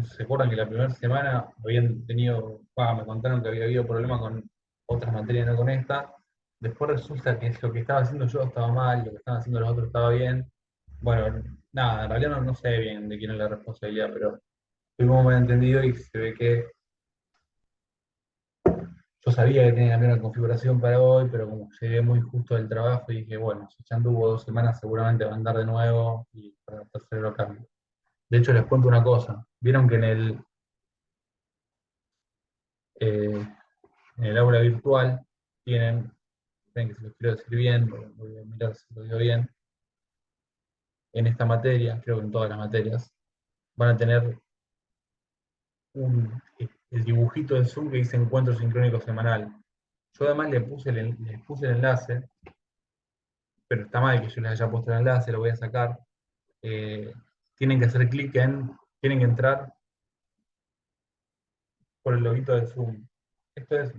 ¿Se acuerdan que la primera semana habían tenido, me contaron que había habido problemas con otras materias, no con esta? Después resulta que lo que estaba haciendo yo estaba mal, lo que estaban haciendo los otros estaba bien. Bueno, nada, en realidad no sé bien de quién es la responsabilidad, pero tuvimos un malentendido y se ve que yo sabía que tenía que cambiar la configuración para hoy, pero como llegué muy justo del trabajo y dije, bueno, si ya anduvo 2 semanas, seguramente va a andar de nuevo y para tercero cambio. De hecho, les cuento una cosa. Vieron que eh, en el aula virtual tienen, ven que se los quiero decir bien, voy a mirar si lo digo bien, en esta materia, creo que en todas las materias, van a tener el dibujito de Zoom que dice encuentro sincrónico semanal. Yo además les puse el enlace, pero está mal que yo les haya puesto el enlace, lo voy a sacar. Eh, tienen que hacer clic tienen que entrar por el loguito de Zoom. Esto es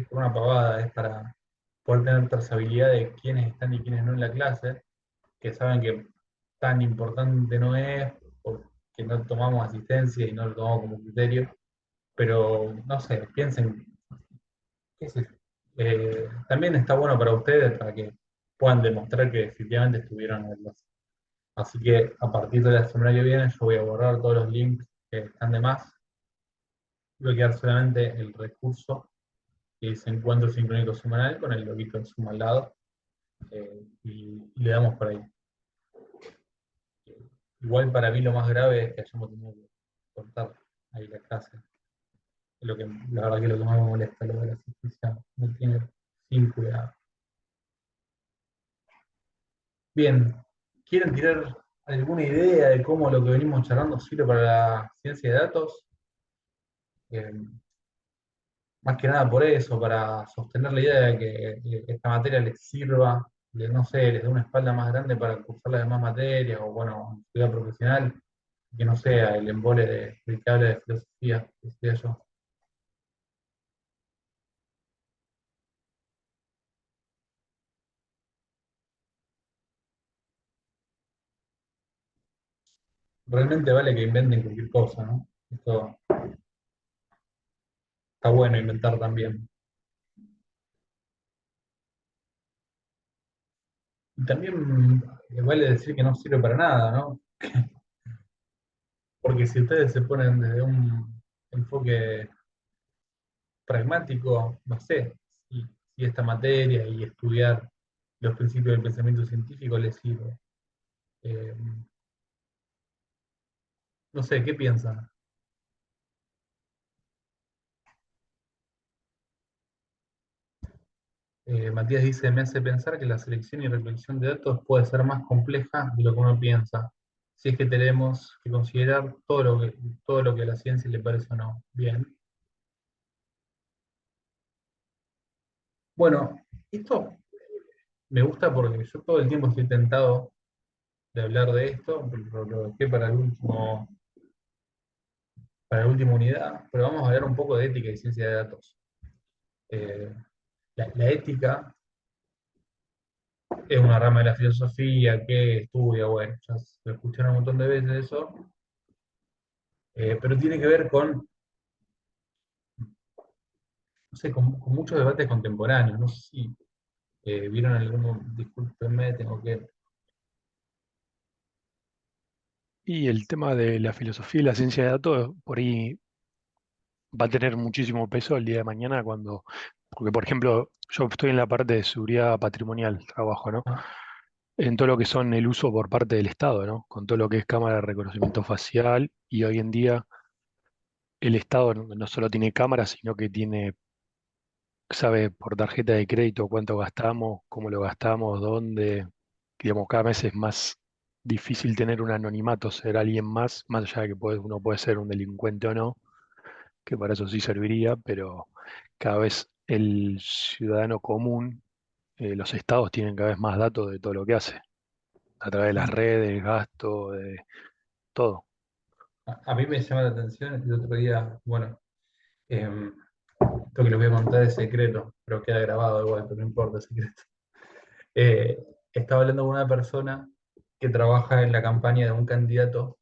por una pavada, es para poder tener trazabilidad de quiénes están y quiénes no en la clase, que saben que tan importante no es, porque no tomamos asistencia y no lo tomamos como criterio, pero no sé, piensen, qué sé yo. También está bueno para ustedes, para que puedan demostrar que efectivamente estuvieron en la clase. Así que a partir de la semana que viene yo voy a borrar todos los links que están de más, voy a quedar solamente el recurso que dice encuentro sincrónico semanal con el loguito de Zoom al lado, y le damos por ahí. Igual para mí lo más grave es que hayamos tenido que cortar ahí la clase. La verdad que lo que más me molesta, lo de la asistencia, no tiene sin cuidado. Bien, ¿quieren tirar alguna idea de cómo lo que venimos charlando sirve para la ciencia de datos? Eh, Más que nada por eso, para sostener la idea de que esta materia les sirva, no sé, les dé una espalda más grande para cursar las demás materias, o bueno, estudiar profesional, que no sea el embole del que habla de filosofía, que decía yo. Realmente vale que inventen cualquier cosa, ¿no? Esto está bueno inventar también. Y también vale decir que no sirve para nada, ¿no? Porque si ustedes se ponen desde un enfoque pragmático, no sé, si esta materia y estudiar los principios del pensamiento científico les sirve. Eh, no sé, ¿qué piensan? Matías dice, me hace pensar que la selección y recolección de datos puede ser más compleja de lo que uno piensa, si es que tenemos que considerar todo lo que a la ciencia le parece o no. Bien. Bueno, esto me gusta porque yo todo el tiempo estoy tentado de hablar de esto, pero lo dejé para la última unidad, pero vamos a hablar un poco de ética y ciencia de datos. Eh, la ética es una rama de la filosofía que estudia, bueno, ya se lo escucharon un montón de veces eso, pero tiene que ver con, no sé, con muchos debates contemporáneos. No sé si vieron alguno, discúlpenme, tengo que... Y el tema de la filosofía y la ciencia de datos por ahí va a tener muchísimo peso el día de mañana porque por ejemplo, yo estoy en la parte de seguridad patrimonial, trabajo, ¿no? Ah, En todo lo que son el uso por parte del Estado, ¿no? Con todo lo que es cámara de reconocimiento facial y hoy en día el Estado no solo tiene cámaras, sino que sabe por tarjeta de crédito cuánto gastamos, cómo lo gastamos, dónde, digamos, cada vez es más difícil tener un anonimato, ser alguien más allá de que uno puede ser un delincuente o no, que para eso sí serviría, pero cada vez el ciudadano común, los estados tienen cada vez más datos de todo lo que hace, a través de las sí. redes, gasto, de todo. A mí me llama la atención el otro día, bueno, esto que les voy a contar es secreto, pero queda grabado igual, pero no importa, es secreto. Estaba hablando con una persona que trabaja en la campaña de un candidato,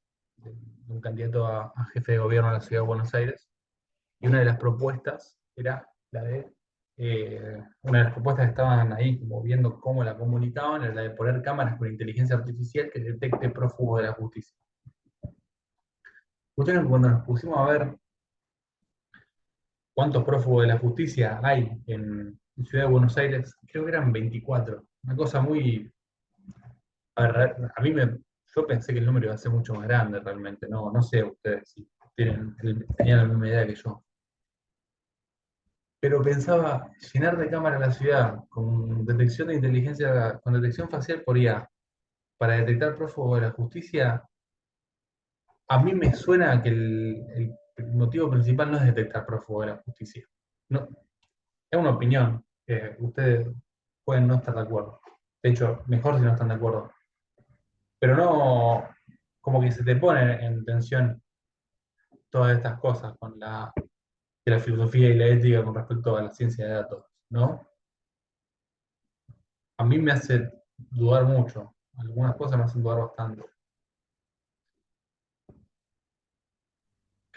un candidato a jefe de gobierno de la ciudad de Buenos Aires, y una de las propuestas era la de, una de las propuestas que estaban ahí como viendo cómo la comunicaban, era la de poner cámaras con inteligencia artificial que detecte prófugos de la justicia. Ustedes cuando nos pusimos a ver cuántos prófugos de la justicia hay en Ciudad de Buenos Aires, creo que eran 24. Una cosa muy... A ver, yo pensé que el número iba a ser mucho más grande realmente, no sé ustedes si tenían la misma idea que yo. Pero pensaba llenar de cámara la ciudad con detección de inteligencia, con detección facial por IA, para detectar prófugos de la justicia. A mí me suena que el motivo principal no es detectar prófugos de la justicia. No, es una opinión. Ustedes pueden no estar de acuerdo. De hecho, mejor si no están de acuerdo. Pero no, como que se te pone en tensión todas estas cosas con la filosofía y la ética con respecto a la ciencia de datos, ¿no? A mí me hace dudar mucho. Algunas cosas me hacen dudar bastante.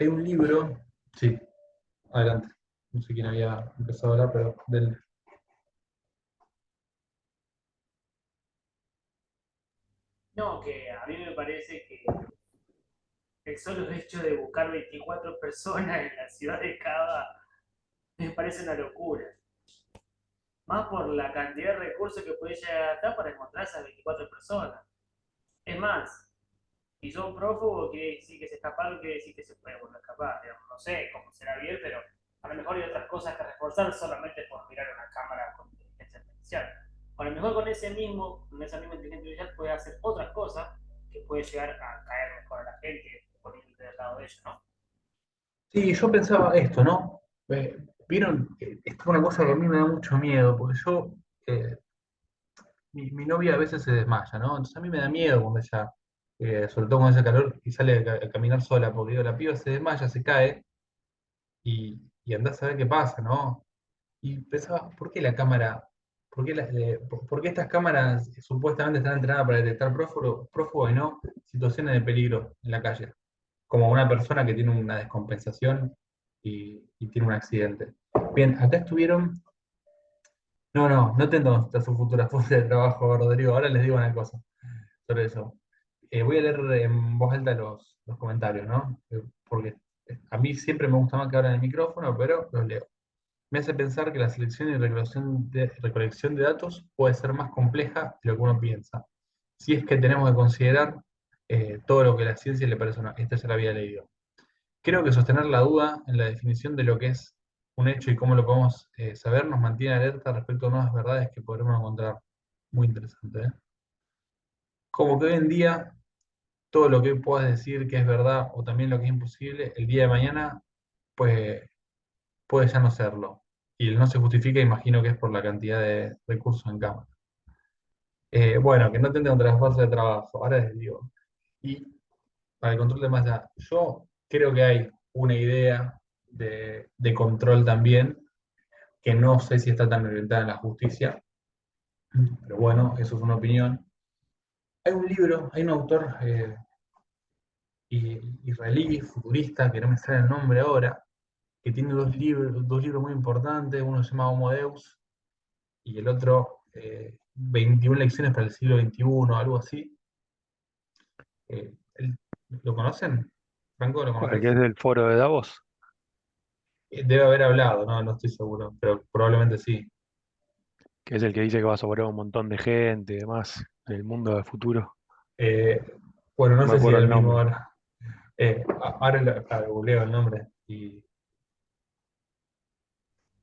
Hay un libro, sí, adelante. No sé quién había empezado a hablar, pero No, que a mí me parece que el solo hecho de buscar 24 personas en la ciudad de Cava me parece una locura. Más por la cantidad de recursos que puede llegar a gastar para encontrar a esas 24 personas. Es más, si son prófugos, quiere decir que se escaparon, quiere decir que se puede volver a escapar. Digamos. No sé cómo será bien, pero a lo mejor hay otras cosas que reforzar solamente por mirar una cámara con inteligencia artificial. O a lo mejor con esa misma inteligencia artificial puede hacer otras cosas que puede llegar a caer mejor a la gente poniéndote del lado de ellos, ¿no? Sí, yo pensaba esto, ¿no? ¿Vieron? Esto es una cosa que a mí me da mucho miedo, porque eh, mi novia a veces se desmaya, ¿no? Entonces a mí me da miedo cuando ella, sobre todo con ese calor, y sale a caminar sola, porque digo, la piba se desmaya, se cae, y andás a ver qué pasa, ¿no? Y pensaba, ¿por qué la cámara, por qué estas cámaras supuestamente están entrenadas para detectar prófugos y no situaciones de peligro en la calle? Como una persona que tiene una descompensación y tiene un accidente. Bien, acá estuvieron. No tengo hasta su futura fuente de trabajo, Rodrigo. Ahora les digo una cosa sobre eso. Voy a leer en voz alta los comentarios, ¿no? Porque a mí siempre me gusta más que abran el micrófono, pero los leo. Me hace pensar que la selección y recolección de datos puede ser más compleja de lo que uno piensa. Si es que tenemos que considerar todo lo que la ciencia le parece una. Esta ya la había leído. Creo que sostener la duda en la definición de lo que es un hecho y cómo lo podemos saber nos mantiene alerta respecto a nuevas verdades que podremos encontrar. Muy interesante, ¿eh? Como que hoy en día todo lo que puedas decir que es verdad o también lo que es imposible, el día de mañana pues, puede ya no serlo. Y el no se justifica, imagino que es por la cantidad de recursos en cámara. Bueno, que no tendrán traspaso de trabajo, ahora les digo. Y para el control de masa, yo creo que hay una idea de control también, que no sé si está tan orientada en la justicia, pero bueno, eso es una opinión. Hay un libro, hay un autor israelí, futurista, que no me sale el nombre ahora, que tiene dos libros muy importantes, uno se llama Homo Deus y el otro 21 lecciones para el siglo XXI, algo así. Eh, él- ¿Lo conocen? Franco, ¿lo ¿Cuál? ¿Que conoces? es del foro de Davos? Debe haber hablado, no estoy seguro, pero probablemente sí. Que es el que dice que va a sobrar un montón de gente y demás en el mundo del futuro. Eh, bueno, no No me sé si es acuerdo el el mismo nombre. ahora. Ahora claro, googleo el nombre.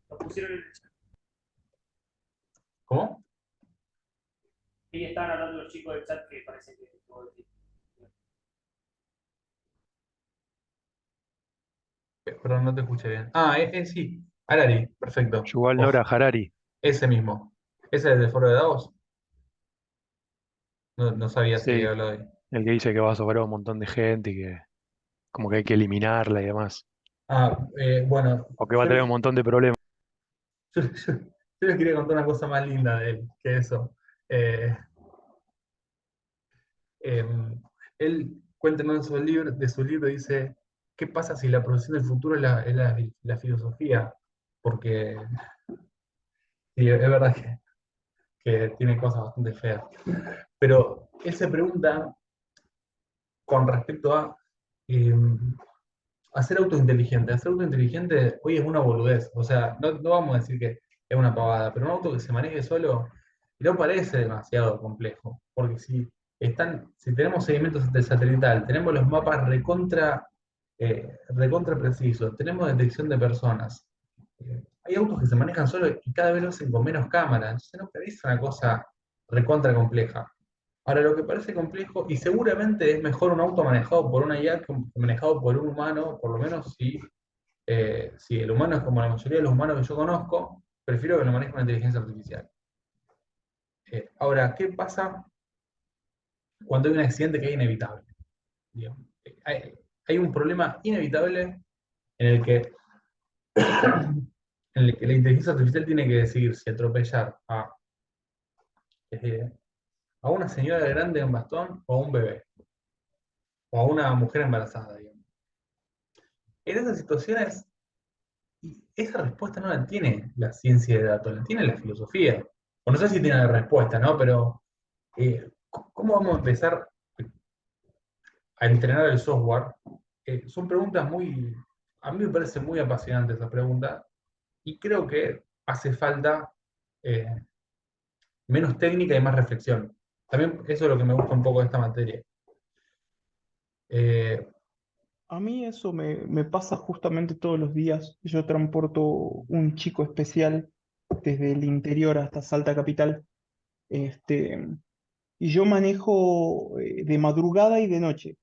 Lo pusieron en el chat. ¿Cómo? Y estaban hablando los chicos del chat que parece que todo el tiempo. Perdón, no te escuché bien. Sí, Harari, perfecto. Yuval Noah Harari. Ese mismo. ¿Ese es el del foro de Davos? No sabía si había Sí, hablado ahí. el que dice que va a sobrar un montón de gente y que como que hay que eliminarla y demás. Bueno, O que va a tener un montón de problemas. yo les quería contar una cosa más linda de él que eso. Eh, eh, él cuenta en uno de su libro, dice, ¿qué pasa si la profesión del futuro es la filosofía? Porque sí, es verdad que tiene cosas bastante feas. Pero él se pregunta con respecto eh, a ser autointeligente. Hacer autointeligente hoy es una boludez. O sea, no vamos a decir que es una pavada, pero un auto que se maneje solo no parece demasiado complejo. Porque si tenemos seguimientos de satelital, tenemos los mapas recontra precisos, tenemos detección de personas. Hay autos que se manejan solo y cada vez lo hacen con menos cámaras. Entonces no parece una cosa recontra compleja. Ahora, lo que parece complejo, y seguramente es mejor un auto manejado por una IA que manejado por un humano, por lo menos si el humano es como la mayoría de los humanos que yo conozco, prefiero que lo maneje una inteligencia artificial. Ahora, ¿qué pasa cuando hay un accidente que es inevitable? Digamos? Hay un problema inevitable en el que, en el que la inteligencia artificial tiene que decidir si atropellar eh, a una señora grande en bastón o a un bebé, o a una mujer embarazada, digamos. En esas situaciones, y esa respuesta no la tiene la ciencia de datos, la tiene la filosofía. O no sé si tiene la respuesta, ¿no? Pero, ¿cómo vamos a empezar a entrenar el software? Son preguntas a mí me parece muy apasionante esa pregunta, y creo que hace falta eh, menos técnica y más reflexión. También eso es lo que me gusta un poco de esta materia. Eh, A mí eso me pasa justamente todos los días. Yo transporto un chico especial desde el interior hasta Salta Capital. Este, y yo manejo de madrugada y de noche,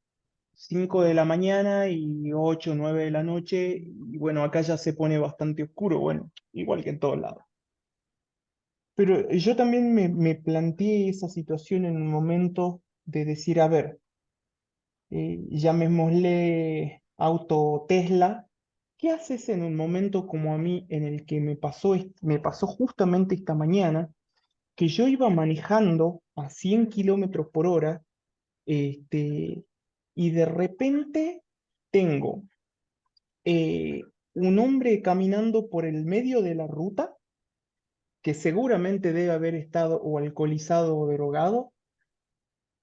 5 de la mañana y 8 9 de la noche. Y bueno, acá ya se pone bastante oscuro, bueno, igual que en todos lados. Pero yo también me planteé esa situación en un momento de decir, a ver, llamémosle auto Tesla, ¿qué haces en un momento como a mí en el que me pasó justamente esta mañana, que yo iba manejando a 100 kilómetros por hora, este, y de repente tengo eh, un hombre caminando por el medio de la ruta, que seguramente debe haber estado o alcoholizado o drogado,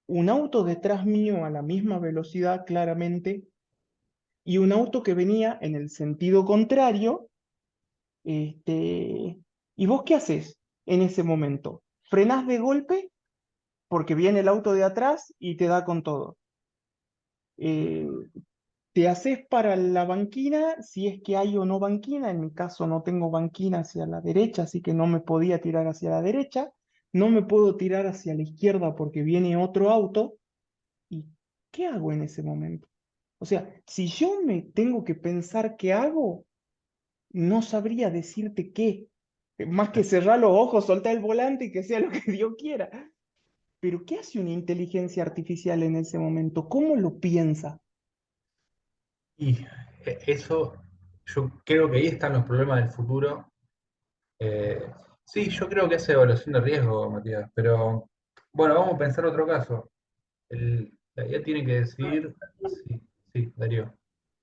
un auto detrás mío a la misma velocidad claramente, y un auto que venía en el sentido contrario. este, ¿Y vos qué haces en ese momento? ¿Frenás de golpe porque viene el auto de atrás y te da con todo? Eh, ¿Te haces para la banquina si es que hay o no banquina? En mi caso no tengo banquina hacia la derecha, así que no me podía tirar hacia la derecha. No me puedo tirar hacia la izquierda porque viene otro auto. ¿Y qué hago en ese momento? O sea, si yo me tengo que pensar qué hago, no sabría decirte qué. Más que cerrar los ojos, soltar el volante y que sea lo que Dios quiera. Pero ¿qué hace una inteligencia artificial en ese momento? ¿Cómo lo piensa? y eso, yo creo que ahí están los problemas del futuro. Sí, yo creo que hace evaluación de riesgo, Matías, pero bueno, vamos a pensar otro caso. La IA tiene que decidir, sí, sí, Darío.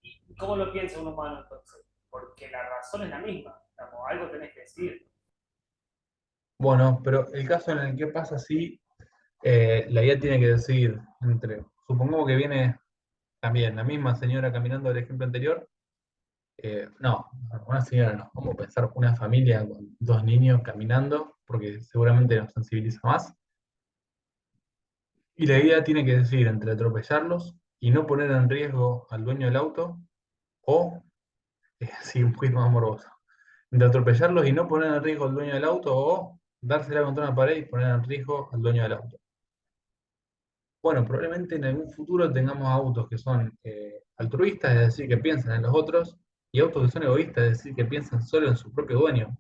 ¿Y cómo lo piensa un humano entonces? Porque la razón es la misma. Digamos, algo tenés que decir. Bueno, pero el caso en el que pasa así, la IA tiene que decidir supongamos que viene también la misma señora caminando del ejemplo anterior. No, una señora no, vamos a pensar una familia con dos niños caminando, porque seguramente nos sensibiliza más. Y la IA tiene que decidir entre atropellarlos y no poner en riesgo al dueño del auto, o, sí, un poquito más morboso, entre atropellarlos y no poner en riesgo al dueño del auto, o dársela contra una pared y poner en riesgo al dueño del auto. Bueno, probablemente en algún futuro tengamos autos que son altruistas, es decir, que piensan en los otros, y autos que son egoístas, es decir, que piensan solo en su propio dueño.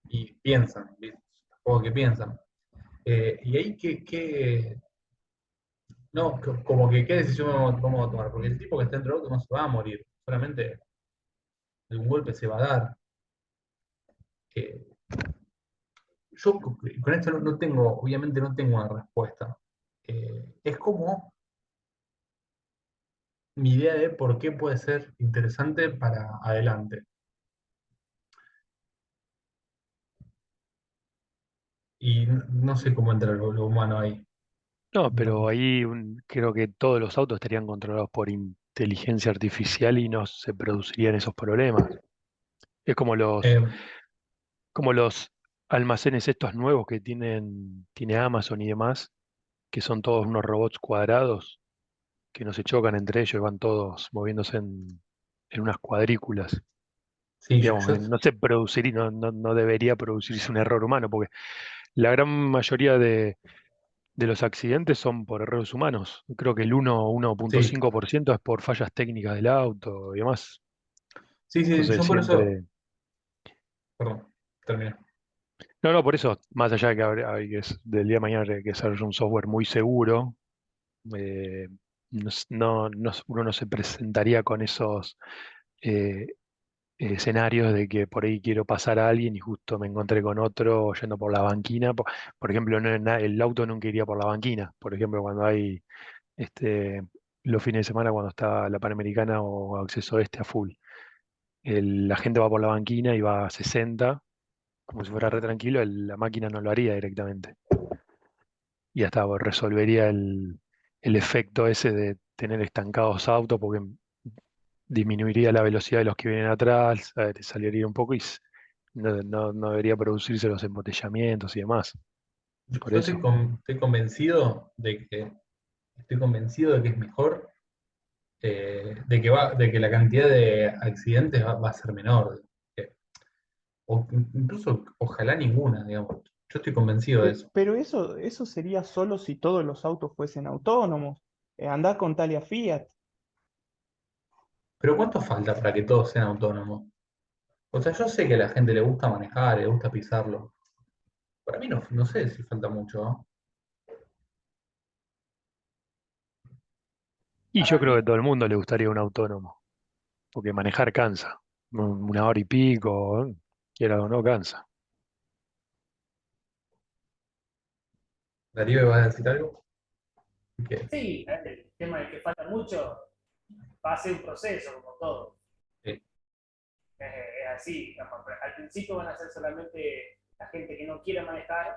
Y piensan, o que piensan. Y ahí no, como que qué decisión vamos a tomar, porque el tipo que está dentro del auto no se va a morir, solamente algún golpe se va a dar. Eh, yo con esto no tengo, obviamente no tengo una respuesta. Es como mi idea de por qué puede ser interesante para adelante. Y no sé cómo entra lo humano ahí. No, pero No. ahí creo que todos los autos estarían controlados por inteligencia artificial y no se producirían esos problemas. Es Eh, como los almacenes estos nuevos que tiene Amazon y demás, que son todos unos robots cuadrados que no se chocan entre ellos y van todos moviéndose en unas cuadrículas. sí, Digamos, que no se produciría, no debería producirse un error humano, porque la gran mayoría de los accidentes son por errores humanos. Creo que el uno punto sí, cinco por ciento es por fallas técnicas del auto y demás. sí, sí, Entonces yo por eso, siempre... perdón, termino. No, no, por eso, más allá de que del día de mañana hay que desarrollar un software muy seguro, eh, uno no se presentaría con esos eh, escenarios de que por ahí quiero pasar a alguien y justo me encontré con otro yendo por la banquina. Por ejemplo, el auto nunca iría por la banquina. Por ejemplo, cuando hay este, los fines de semana, cuando está la Panamericana o acceso este a full. La gente va por la banquina y va a 60, como si fuera re tranquilo, la máquina no lo haría directamente. Y hasta resolvería el efecto ese de tener estancados autos porque disminuiría la velocidad de los que vienen atrás, saliría un poco y no debería producirse los embotellamientos y demás. Por Yo estoy, eso. estoy convencido de que es mejor, de que la cantidad de accidentes va a ser menor. eh, o incluso, ojalá ninguna, digamos. Yo estoy convencido de eso. Pero eso sería solo si todos los autos fuesen autónomos. Andá con Talia Fiat. Pero ¿cuánto falta para que todos sean autónomos? O sea, yo sé que a la gente le gusta manejar, le gusta pisarlo. Para mí no sé si falta mucho, ¿no? Y yo creo que a todo el mundo le gustaría un autónomo, porque manejar cansa. Una hora y pico, quiera o no, cansa. Darío, ¿vas a decir algo? Que, Sí, el tema de que falta mucho va a ser un proceso, como todo. eh, Es así, digamos, al principio van a ser solamente la gente que no quiere manejar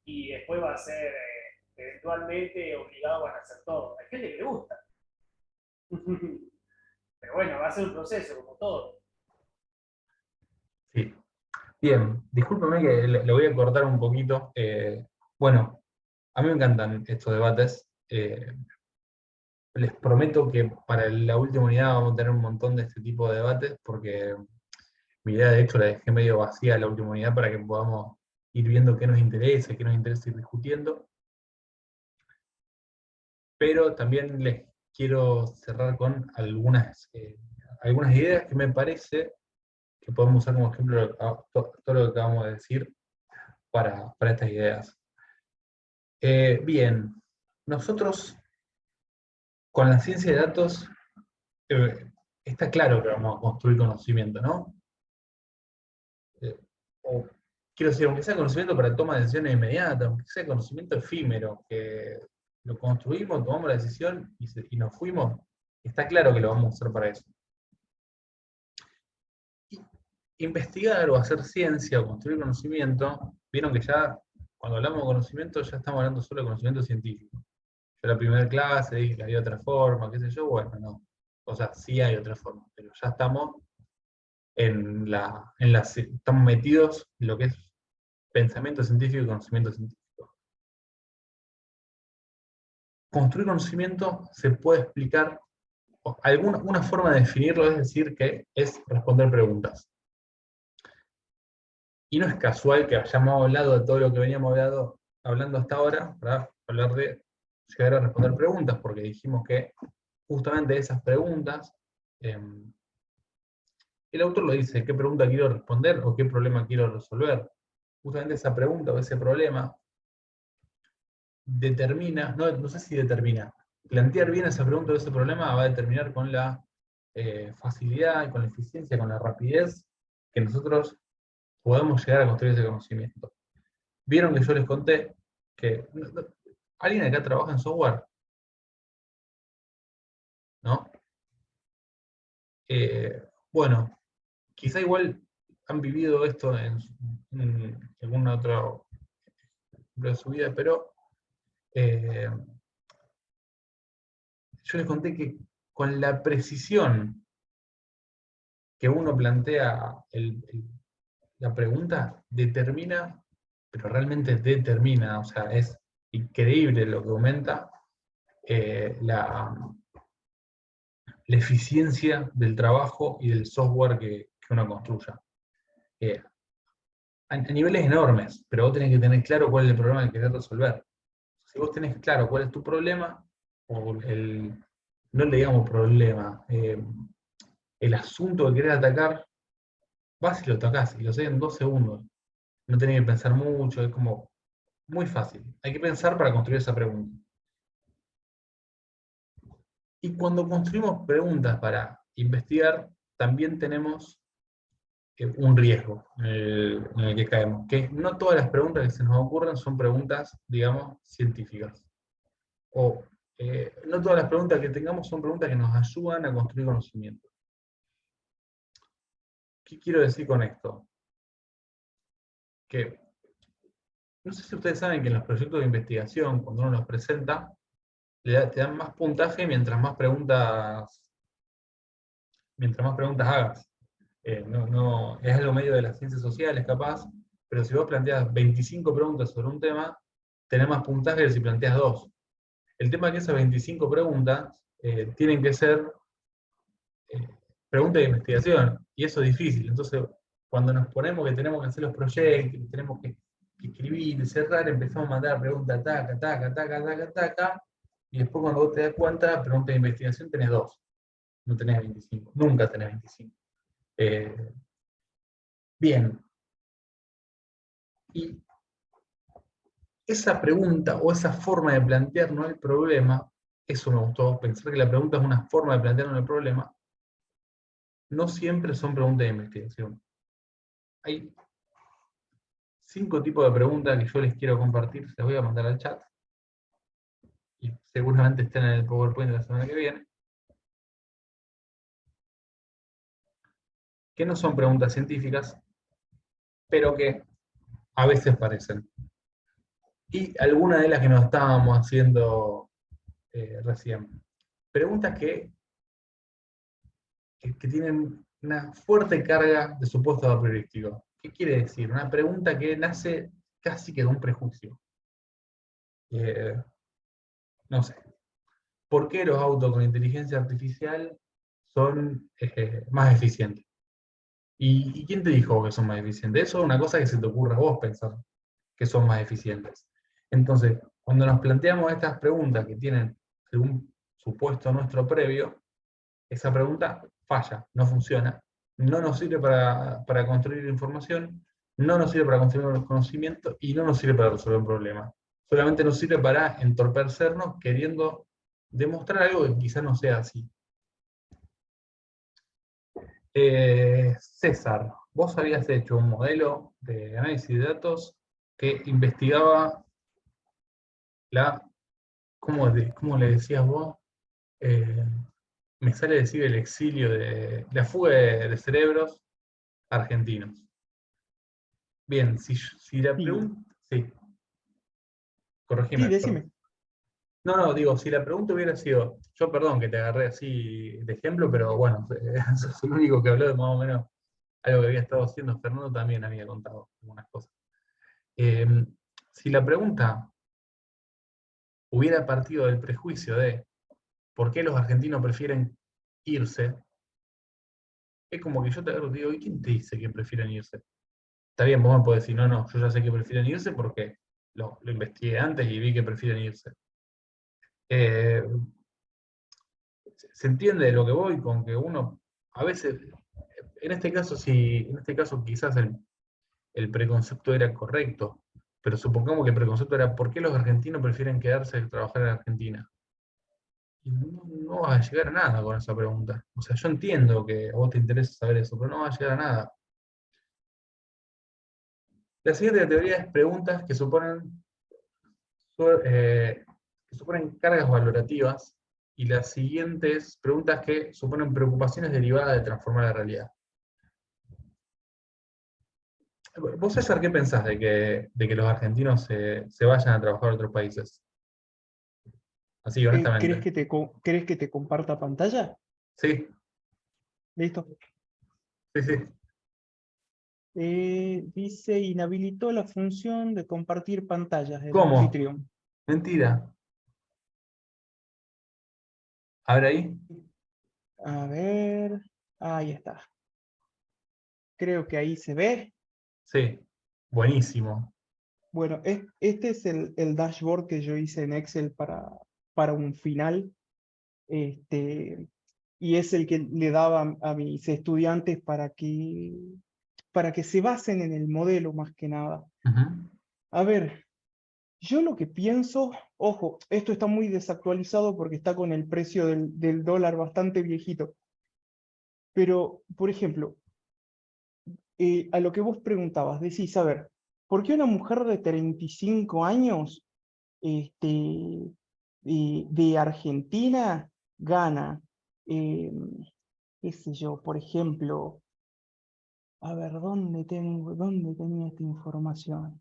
y después va a ser, eventualmente, obligado van a hacer todo. Hay gente que le gusta. Pero bueno, va a ser un proceso, como todo. sí. Bien, discúlpeme que le voy a cortar un poquito. Bueno, a mí me encantan estos debates. Les prometo que para la última unidad vamos a tener un montón de este tipo de debates, porque mi idea de hecho la dejé medio vacía la última unidad para que podamos ir viendo qué nos interesa ir discutiendo. Pero también les quiero cerrar con algunas ideas que me parece que podemos usar como ejemplo todo lo que acabamos de decir para estas ideas. Bien, nosotros con la ciencia de datos eh, está claro que vamos a construir conocimiento, ¿no? Eh, o, quiero decir, aunque sea conocimiento para toma de decisiones inmediatas, aunque sea conocimiento efímero, que lo construimos, tomamos la decisión y nos fuimos, está claro que lo vamos a usar para eso. Investigar o hacer ciencia o construir conocimiento, vieron que ya cuando hablamos de conocimiento ya estamos hablando solo de conocimiento científico. Yo la primera clase dije que había otra forma, qué sé yo, bueno, no. O sea, sí hay otra forma, pero ya estamos estamos metidos en lo que es pensamiento científico y conocimiento científico. Construir conocimiento se puede explicar, una forma de definirlo es decir que es responder preguntas. Y no es casual que hayamos hablado de todo lo que veníamos hablando hasta ahora para hablar de llegar a responder preguntas, porque dijimos que justamente esas preguntas, eh, el autor lo dice, ¿qué pregunta quiero responder o qué problema quiero resolver? Justamente esa pregunta o ese problema determina, no sé si determina, plantear bien esa pregunta o ese problema va a determinar con la facilidad, con la eficiencia, con la rapidez que nosotros podemos llegar a construir ese conocimiento. Vieron que yo les conté que alguien acá trabaja en software. ¿no? Bueno, quizá igual han vivido esto en algún otro de su vida, pero yo les conté que con la precisión que uno plantea la pregunta, determina, pero realmente determina, o sea, es increíble lo que aumenta la eficiencia del trabajo y del software que uno construya. A niveles enormes, pero vos tenés que tener claro cuál es el problema que querés resolver. Si vos tenés claro cuál es tu problema, o no le digamos problema, el asunto que querés atacar, vas y lo atacás, y lo haces en 2 segundos. No tenés que pensar mucho, es como muy fácil. Hay que pensar para construir esa pregunta. Y cuando construimos preguntas para investigar, también tenemos un riesgo en el que caemos, que no todas las preguntas que se nos ocurren son preguntas, digamos, científicas. O no todas las preguntas que tengamos son preguntas que nos ayudan a construir conocimiento. ¿Qué quiero decir con esto? Que no sé si ustedes saben que en los proyectos de investigación, cuando uno los presenta, te dan más puntaje mientras más preguntas hagas. Es algo medio de las ciencias sociales, capaz, pero si vos planteas 25 preguntas sobre un tema, tenés más puntaje que si planteas 2. El tema es que esas 25 preguntas tienen que ser preguntas de investigación, y eso es difícil. Entonces, cuando nos ponemos que tenemos que hacer los proyectos, que tenemos que escribir y cerrar, empezamos a mandar preguntas, taca, taca, taca, taca, taca, y después cuando vos te das cuenta, preguntas de investigación tenés 2, no tenés 25, nunca tenés 25. Bien, y esa pregunta o esa forma de plantearnos el problema, eso me gustó, pensar que la pregunta es una forma de plantearnos el problema, no siempre son preguntas de investigación. Hay 5 tipos de preguntas que yo les quiero compartir, se las voy a mandar al chat, y seguramente estén en el PowerPoint de la semana que viene, que no son preguntas científicas, pero que a veces parecen. Y algunas de las que nos estábamos haciendo recién. Preguntas que tienen una fuerte carga de supuesto apolíptico. ¿Qué quiere decir? Una pregunta que nace casi que de un prejuicio. No sé. ¿Por qué los autos con inteligencia artificial son más eficientes? ¿Y quién te dijo que son más eficientes? Eso es una cosa que se te ocurre a vos pensar que son más eficientes. Entonces, cuando nos planteamos estas preguntas que tienen algún supuesto nuestro previo, esa pregunta falla, no funciona, no nos sirve para construir información, no nos sirve para construir conocimiento y no nos sirve para resolver un problema. Solamente nos sirve para entorpecernos queriendo demostrar algo que quizás no sea así. César, vos habías hecho un modelo de análisis de datos que investigaba ¿cómo le decías vos? Me sale decir el exilio de la fuga de cerebros argentinos. Bien, si la Sí, pregunta... Sí, sí, corregime. decime. No, digo, si la pregunta hubiera sido, yo perdón que te agarré así de ejemplo, pero bueno, sos el único que habló de más o menos algo que había estado haciendo. Fernando también había contado algunas cosas. Si la pregunta hubiera partido del prejuicio de por qué los argentinos prefieren irse, es como que yo te agarro y te digo, ¿y quién te dice que prefieren irse? Está bien, vos me podés decir, no, yo ya sé que prefieren irse porque lo investigué antes y vi que prefieren irse. Eh, se entiende de lo que voy con que uno, a veces, en este caso quizás el preconcepto era correcto, pero supongamos que el preconcepto era ¿por qué los argentinos prefieren quedarse a trabajar en Argentina? Y no vas a llegar a nada con esa pregunta. O sea, yo entiendo que a vos te interesa saber eso, pero no vas a llegar a nada. La siguiente categoría es preguntas que suponen cargas valorativas y las siguientes preguntas que suponen preocupaciones derivadas de transformar la realidad. ¿Vos, César, qué pensás de que los argentinos se vayan a trabajar a otros países? Así, honestamente. ¿Crees que te comparta pantalla? Sí, Listo. sí, sí. Dice, inhabilitó la función de compartir pantallas el ¿Cómo? anfitrión. Mentira. A ver ahí. A ver, ahí está. Creo que ahí se ve. Sí. Buenísimo. Bueno, este es el dashboard que yo hice en Excel para un final. Y es el que le daba a mis estudiantes para que se basen en el modelo más que nada. Ujú. A ver, yo lo que pienso, ojo, esto está muy desactualizado porque está con el precio del dólar bastante viejito. Pero, por ejemplo, a lo que vos preguntabas, decís, a ver, ¿por qué una mujer de 35 años este, de Argentina gana, eh, qué sé yo, por ejemplo, a ver, dónde tenía esta información?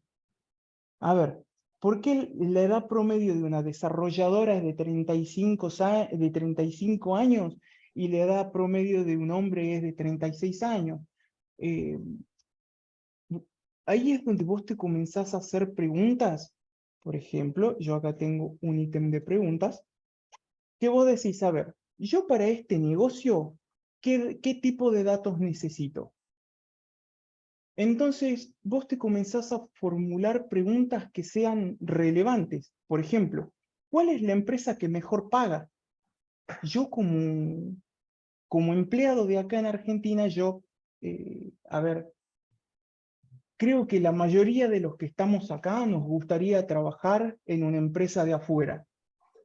A ver, ¿por qué la edad promedio de una desarrolladora es de 35 años y la edad promedio de un hombre es de 36 años? Eh, Ahí es donde vos te comenzás a hacer preguntas. Por ejemplo, yo acá tengo un ítem de preguntas que vos decís, a ver, yo para este negocio, ¿qué tipo de datos necesito? Entonces, vos te comenzás a formular preguntas que sean relevantes. Por ejemplo, ¿cuál es la empresa que mejor paga? Yo como empleado de acá en Argentina, a ver, creo que la mayoría de los que estamos acá nos gustaría trabajar en una empresa de afuera.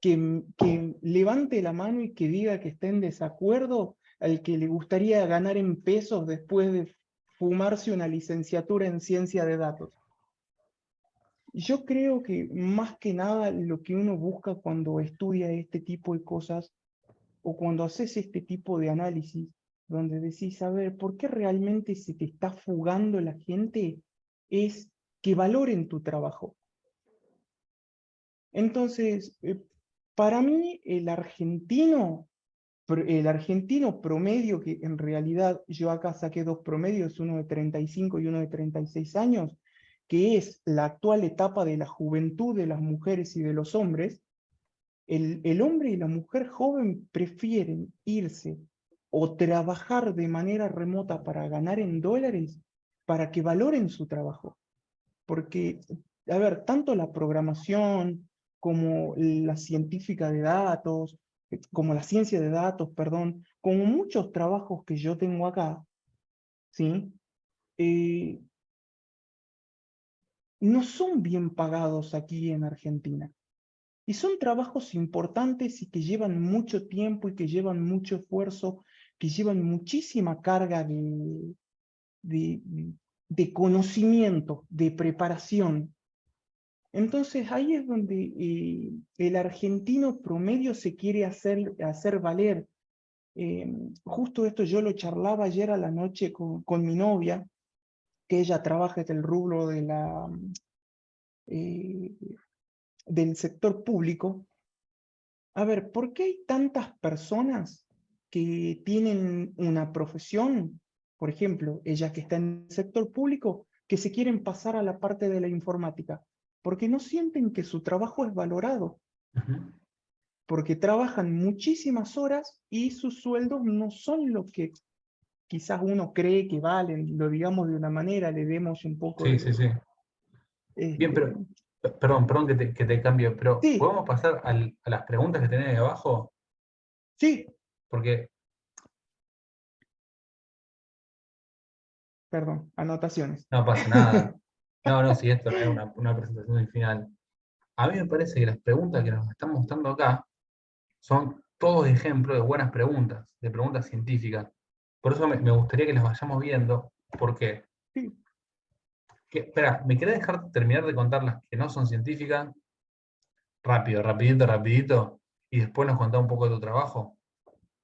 Que levante la mano y que diga que está en desacuerdo al que le gustaría ganar en pesos después de fumarse una licenciatura en ciencia de datos. Yo creo que más que nada lo que uno busca cuando estudia este tipo de cosas o cuando haces este tipo de análisis, donde decís, a ver, ¿por qué realmente se te está fugando la gente? Es que valoren tu trabajo. Entonces, para mí, el argentino promedio, que en realidad yo acá saqué dos promedios, uno de 35 y uno de 36 años, que es la actual etapa de la juventud de las mujeres y de los hombres, el hombre y la mujer joven prefieren irse o trabajar de manera remota para ganar en dólares para que valoren su trabajo. Porque, a ver, tanto la programación como la científica de datos, como la ciencia de datos, perdón, como muchos trabajos que yo tengo acá, ¿sí? Eh, no son bien pagados aquí en Argentina. Y son trabajos importantes y que llevan mucho tiempo y que llevan mucho esfuerzo, que llevan muchísima carga de, de conocimiento, de preparación. Entonces ahí es donde el argentino promedio se quiere hacer valer. Justo esto yo lo charlaba ayer a la noche con mi novia, que ella trabaja en el rubro eh, del sector público. A ver, ¿por qué hay tantas personas que tienen una profesión, por ejemplo, ella que está en el sector público, que se quieren pasar a la parte de la informática? Porque no sienten que su trabajo es valorado, Ujú. porque trabajan muchísimas horas y sus sueldos no son lo que quizás uno cree que valen, lo digamos de una manera, le demos un poco Sí, sí, de... sí. Bien, Este, pero, perdón que te cambio, pero sí, ¿podemos pasar a las preguntas que tenés ahí abajo? sí, Porque, perdón, anotaciones. no pasa nada. No, no, si esto no es una presentación del final. A mí me parece que las preguntas que nos están mostrando acá son todos ejemplos de buenas preguntas, de preguntas científicas. Por eso me gustaría que las vayamos viendo, porque, Sí, espera, ¿me querés dejar terminar de contar las que no son científicas? Rápido, rapidito, rapidito. y después nos contás un poco de tu trabajo?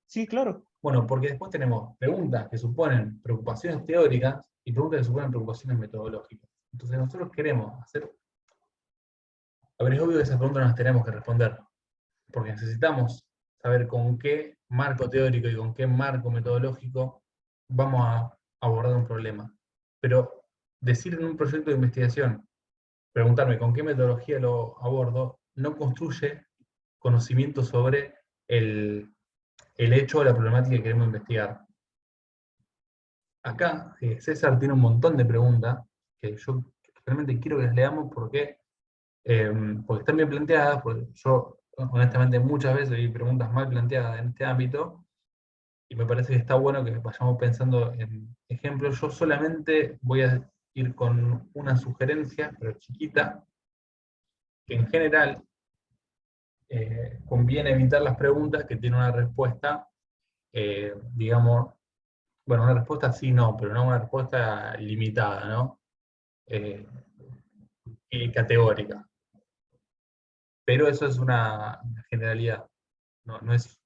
Sí, claro. Bueno, porque después tenemos preguntas que suponen preocupaciones teóricas y preguntas que suponen preocupaciones metodológicas. Entonces nosotros queremos hacer... A ver, es obvio que esas preguntas las tenemos que responder, porque necesitamos saber con qué marco teórico y con qué marco metodológico vamos a abordar un problema. Pero decir en un proyecto de investigación, preguntarme con qué metodología lo abordo, no construye conocimiento sobre el hecho o la problemática que queremos investigar. Acá César tiene un montón de preguntas que yo realmente quiero que las leamos porque están bien planteadas, porque yo honestamente muchas veces vi preguntas mal planteadas en este ámbito, y me parece que está bueno que vayamos pensando en ejemplos. Yo solamente voy a ir con una sugerencia, pero chiquita, que en general conviene evitar las preguntas que tienen una respuesta, digamos, bueno, una respuesta sí, no, pero no una respuesta limitada, ¿no? Eh, y categórica. Pero eso es una generalidad, no es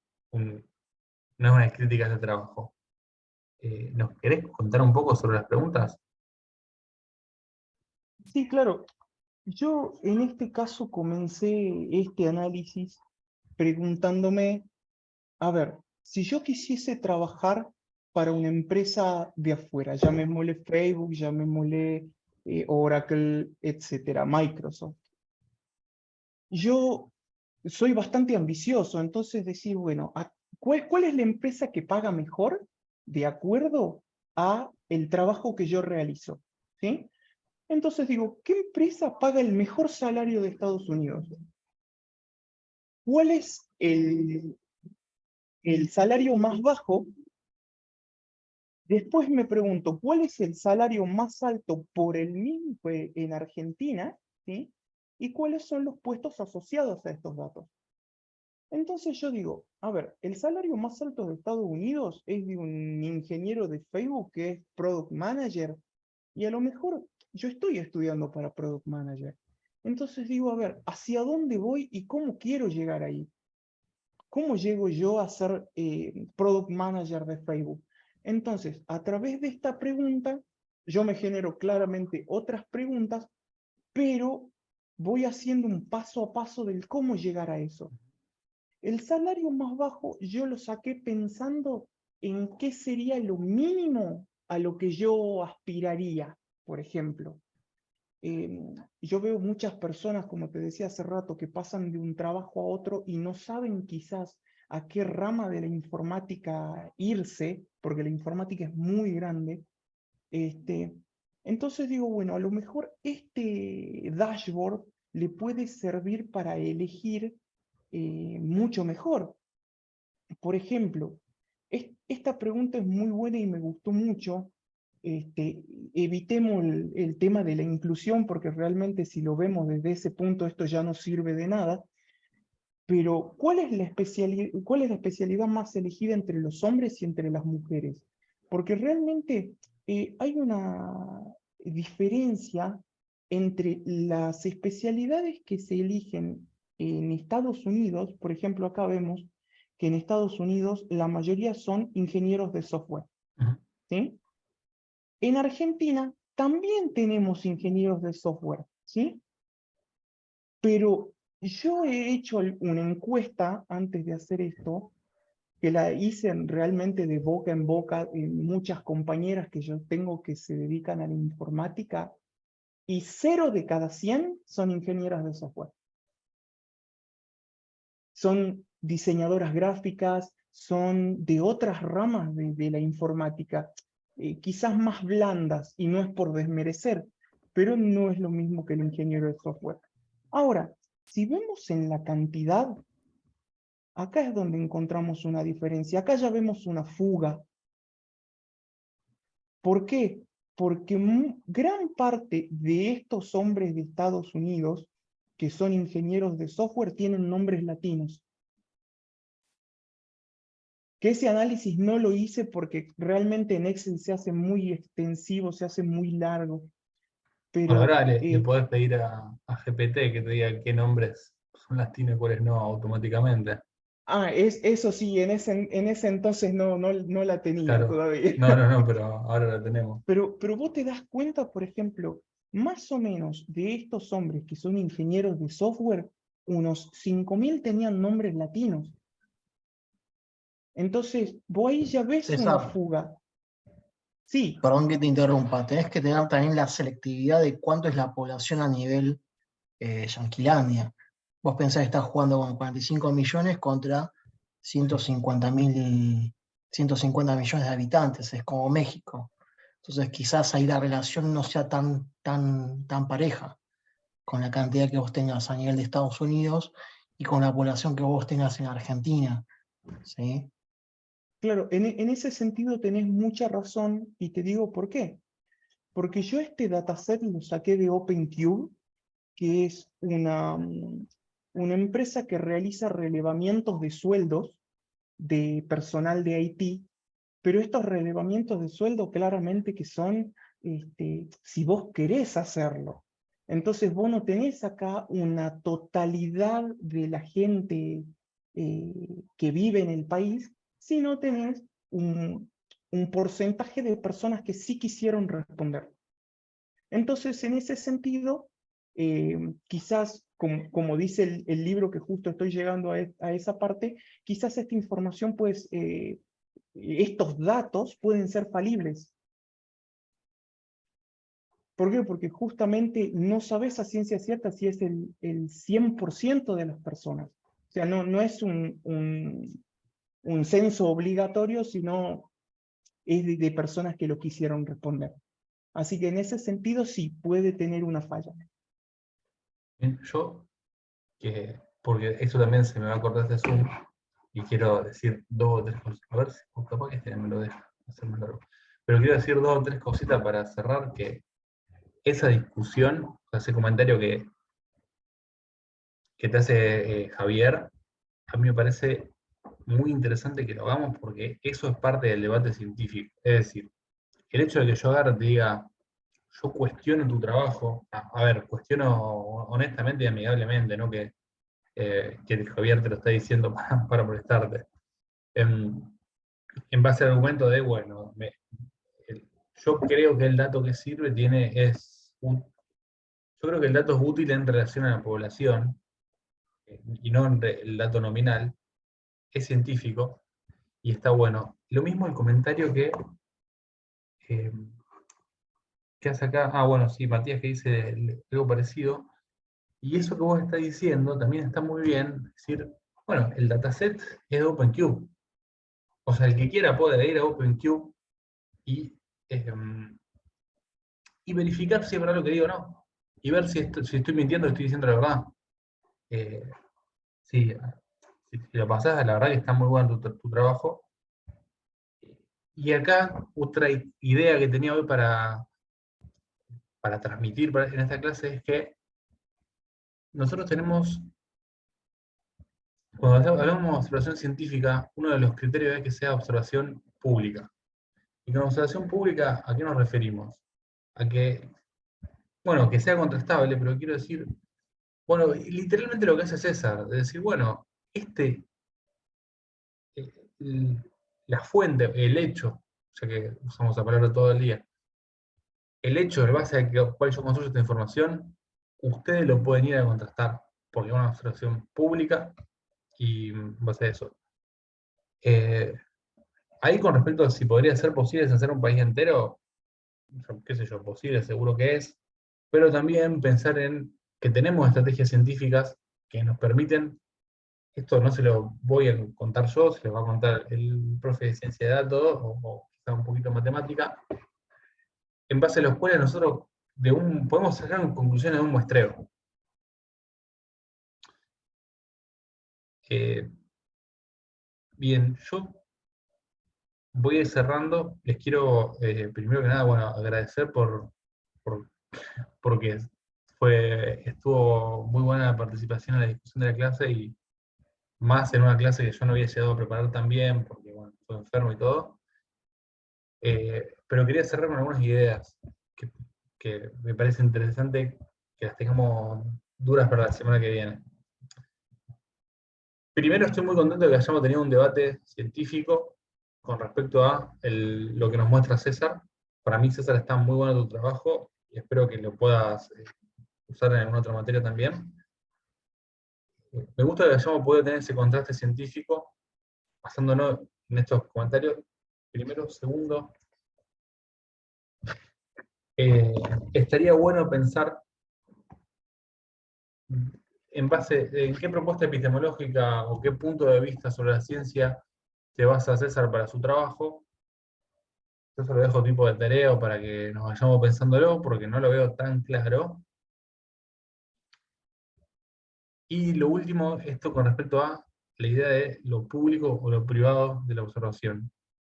no es una crítica de trabajo. ¿Nos querés contar un poco sobre las preguntas? Sí, claro. Yo en este caso comencé este análisis preguntándome, a ver, si yo quisiese trabajar para una empresa de afuera, llamémosle Facebook, llamémosle Oracle, etcétera, Microsoft, yo soy bastante ambicioso, entonces decir, bueno, ¿cuál es la empresa que paga mejor de acuerdo a el trabajo que yo realizo? ¿Sí? Entonces digo, ¿qué empresa paga el mejor salario de Estados Unidos? ¿Cuál es el salario más bajo? Después me pregunto, ¿cuál es el salario más alto por el mismo en Argentina? ¿Sí? ¿Y cuáles son los puestos asociados a estos datos? Entonces yo digo, a ver, el salario más alto de Estados Unidos es de un ingeniero de Facebook que es Product Manager, y a lo mejor yo estoy estudiando para Product Manager. Entonces digo, a ver, ¿hacia dónde voy y cómo quiero llegar ahí? ¿Cómo llego yo a ser Product Manager de Facebook? Entonces, a través de esta pregunta, yo me genero claramente otras preguntas, pero voy haciendo un paso a paso del cómo llegar a eso. El salario más bajo yo lo saqué pensando en qué sería lo mínimo a lo que yo aspiraría, por ejemplo. Yo veo muchas personas, como te decía hace rato, que pasan de un trabajo a otro y no saben quizás a qué rama de la informática irse, porque la informática es muy grande. Entonces digo, bueno, a lo mejor este dashboard le puede servir para elegir mucho mejor. Por ejemplo, esta pregunta es muy buena y me gustó mucho. Evitemos el tema de la inclusión porque realmente si lo vemos desde ese punto esto ya no sirve de nada. Pero ¿cuál es la especialidad más elegida entre los hombres y entre las mujeres? Porque realmente hay una diferencia entre las especialidades que se eligen en Estados Unidos. Por ejemplo, acá vemos que en Estados Unidos la mayoría son ingenieros de software, ¿sí? En Argentina también tenemos ingenieros de software, ¿sí? Pero yo he hecho una encuesta antes de hacer esto, que la hice realmente de boca en boca en muchas compañeras que yo tengo que se dedican a la informática, y 0 de cada 100 son ingenieras de software. Son diseñadoras gráficas, son de otras ramas de la informática, quizás más blandas, y no es por desmerecer, pero no es lo mismo que el ingeniero de software. Ahora, si vemos en la cantidad, acá es donde encontramos una diferencia. Acá ya vemos una fuga. ¿Por qué? Porque gran parte de estos hombres de Estados Unidos, que son ingenieros de software, tienen nombres latinos. Que ese análisis no lo hice porque realmente en Excel se hace muy extensivo, se hace muy largo. Bueno, Pero ahora le podés pedir a GPT que te diga qué nombres son latinos y cuáles no automáticamente. Eso sí, en ese entonces no la tenía Claro. todavía. No, pero ahora la tenemos. Pero vos te das cuenta, por ejemplo, más o menos de estos hombres que son ingenieros de software, unos 5.000 tenían nombres latinos. Entonces, vos ahí ya ves una César, fuga. Sí, perdón que te interrumpa, tenés que tener también la selectividad de cuánto es la población a nivel Yanquilandia. Vos pensás que estás jugando con 45 millones contra 150 millones de habitantes, es como México. Entonces quizás ahí la relación no sea tan pareja con la cantidad que vos tengas a nivel de Estados Unidos y con la población que vos tengas en Argentina. ¿Sí? claro, en ese sentido tenés mucha razón y te digo por qué. Porque yo este dataset lo saqué de OpenCube, que es una empresa que realiza relevamientos de sueldos de personal de IT, pero estos relevamientos de sueldo claramente que son, si vos querés hacerlo. Entonces vos no tenés acá una totalidad de la gente que vive en el país, sino tenés un porcentaje de personas que sí quisieron responder. Entonces, en ese sentido, quizás, como dice el libro que justo estoy llegando a esa parte, quizás esta información, pues, estos datos pueden ser falibles. ¿Por qué? Porque justamente no sabes a ciencia cierta si es el 100% de las personas. O sea, no es un censo obligatorio, sino es de personas que lo quisieron responder. Así que en ese sentido sí puede tener una falla. Bien, porque eso también se me va a acordar de Zoom, y quiero decir dos o tres cosas. A ver si capaz que este me lo deja hacer más largo. Pero quiero decir dos o tres cositas para cerrar, que esa discusión, o sea, ese comentario que te hace Javier, a mí me parece muy interesante que lo hagamos porque eso es parte del debate científico. Es decir, el hecho de que yo agarre y te diga, yo cuestiono tu trabajo, a ver, cuestiono honestamente y amigablemente, ¿no? Que Javier te lo está diciendo para molestarte. En base al argumento de, bueno, yo creo que el dato que sirve yo creo que el dato es útil en relación a la población, y no el dato nominal, es científico y está bueno. Lo mismo el comentario eh, que hace acá, bueno, sí, Matías que dice algo parecido, y eso que vos estás diciendo también está muy bien, es decir, bueno, el dataset es de OpenCube, o sea, el que quiera puede ir a OpenCube y, eh, y verificar si es verdad lo que digo o no, y ver si estoy mintiendo o estoy diciendo la verdad. Eh, sí, si lo pasás, la verdad que está muy bueno tu trabajo. Y acá otra idea que tenía hoy para transmitir en esta clase es que nosotros tenemos, cuando hablamos de observación científica, uno de los criterios es que sea observación pública. Y con observación pública, ¿a qué nos referimos? A que, bueno, que sea contrastable, pero quiero decir, bueno, literalmente lo que hace César, de decir, bueno, este, la fuente, el hecho, ya que usamos la palabra todo el día, el hecho en base a cuál yo construyo esta información, ustedes lo pueden ir a contrastar, porque es una observación pública y en base a eso. Eh, Ahí con respecto a si podría ser posible hacer un país entero, qué sé yo, posible seguro que es, pero también pensar en que tenemos estrategias científicas que nos permiten, esto no se lo voy a contar yo, se lo va a contar el profe de ciencia de datos, o quizá un poquito de matemática, en base a los cuales nosotros podemos sacar conclusiones de un muestreo. Bien, yo voy a ir cerrando. Les quiero, primero que nada, bueno, agradecer por- porque estuvo muy buena la participación en la discusión de la clase, y más en una clase que yo no había llegado a preparar tan bien, porque bueno, estuve enfermo y todo. Pero quería cerrar con algunas ideas que, que me parece interesante que las tengamos duras para la semana que viene. Primero estoy muy contento de que hayamos tenido un debate científico con respecto a lo que nos muestra César. Para mí, César, está muy bueno tu trabajo y espero que lo puedas usar en alguna otra materia también. Me gusta que hayamos podido tener ese contraste científico basándonos en estos comentarios. Primero, segundo, estaría bueno pensar en base en qué propuesta epistemológica o qué punto de vista sobre la ciencia te basa César para su trabajo. Yo se lo dejo tipo de tarea o para que nos vayamos pensándolo, porque no lo veo tan claro. Y lo último, esto con respecto a la idea de lo público o lo privado de la observación.